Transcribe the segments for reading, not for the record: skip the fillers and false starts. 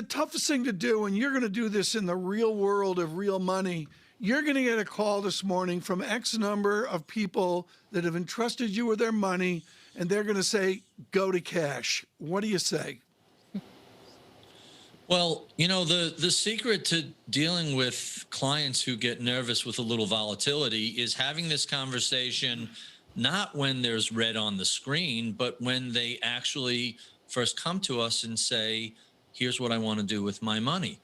The toughest thing to do, and you're going to do this in the real world of real money, you're going to get a call this morning from X number of people that have entrusted you with their money, and they're going to say, go to cash. What do you say? Well, the secret to dealing with clients who get nervous with a little volatility is having this conversation not when there's red on the screen, but when they actually first come to us and say, here's what I want to do with my money.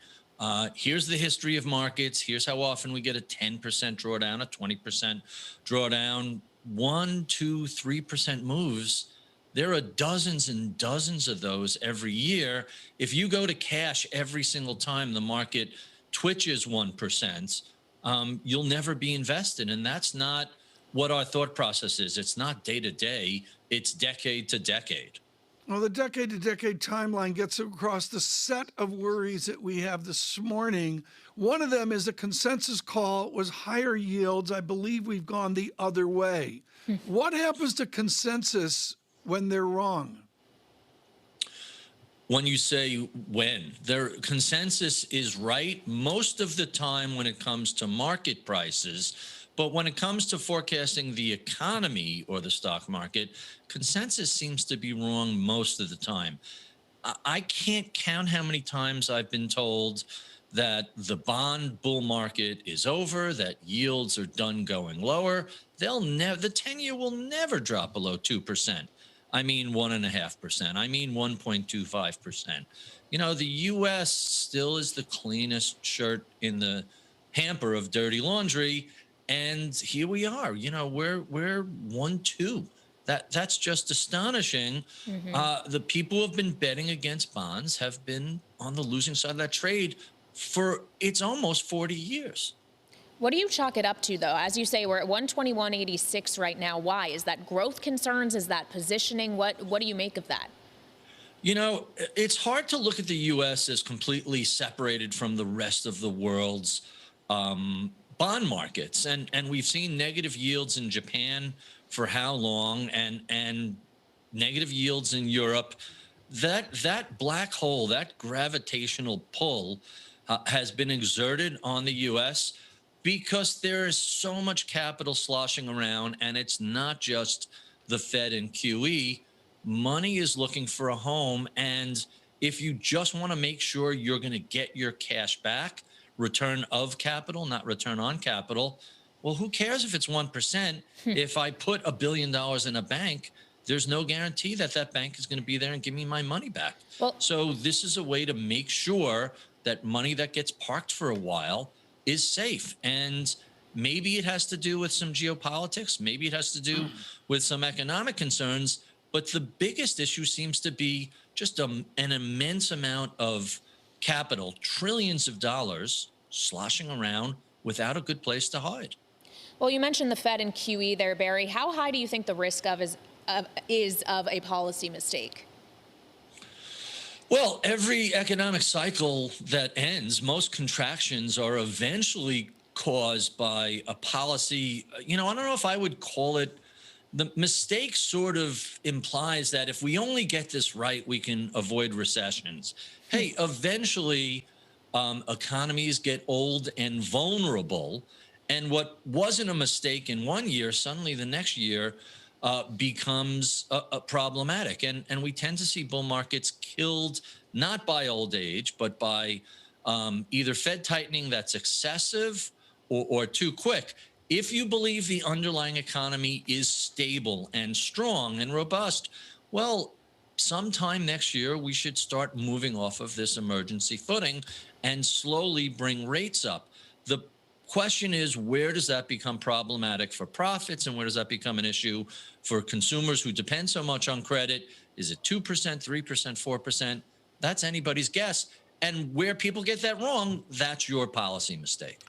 Here's the history of markets. Here's how often we get a 10% drawdown, a 20% drawdown, 1, 2, 3% moves. There are dozens and dozens of those every year. If you go to cash every single time the market twitches 1%, you'll never be invested. And that's not what our thought process is. It's not day to day. It's decade to decade. Well, the decade-to-decade timeline gets across the set of worries that we have this morning. One of them is a consensus call was higher yields. I believe we've gone the other way. What happens to consensus when they're wrong? When you say when, their consensus is right most of the time when it comes to market prices. But when it comes to forecasting the economy or the stock market, consensus seems to be wrong most of the time. I can't count how many times I've been told that the bond bull market is over, that yields are done going lower. The 10-year will never drop below 2%. I mean 1.5%. I mean 1.25%. The U.S. still is the cleanest shirt in the hamper of dirty laundry. And here we are, we're 1-2. That's just astonishing. The people who have been betting against bonds have been on the losing side of that trade for it's almost 40 years. What do you chalk it up to, though? As you say, we're at 121.86 right now. Why? Is that growth concerns? Is that positioning? What do you make of that? It's hard to look at the U.S. as completely separated from the rest of the world's bond markets, and we've seen negative yields in Japan for how long, and negative yields in Europe. That black hole, that gravitational pull, has been exerted on the U.S. because there is so much capital sloshing around, and it's not just the Fed and QE. Money is looking for a home, and if you just want to make sure you're going to get your cash back, return of capital, not return on capital, well, who cares if it's 1%? If I put $1 billion in a bank, there's no guarantee that that bank is going to be there and give me my money back. So this is a way to make sure that money that gets parked for a while is safe. And maybe it has to do with some geopolitics. Maybe it has to do with some economic concerns. But the biggest issue seems to be just an immense amount of capital, trillions of dollars sloshing around without a good place to hide. Well, you mentioned the Fed and QE there, Barry. How high do you think the risk is of a policy mistake? Well, every economic cycle that ends, most contractions are eventually caused by a policy. I don't know if I would call it. The mistake sort of implies that if we only get this right, we can avoid recessions. Hey, eventually economies get old and vulnerable. And what wasn't a mistake in one year, suddenly the next year becomes problematic. And we tend to see bull markets killed not by old age, but by either Fed tightening that's excessive or too quick. If you believe the underlying economy is stable and strong and robust, well, sometime next year, we should start moving off of this emergency footing and slowly bring rates up. The question is, where does that become problematic for profits, and where does that become an issue for consumers who depend so much on credit? Is it 2%, 3%, 4%? That's anybody's guess. And where people get that wrong, that's your policy mistake.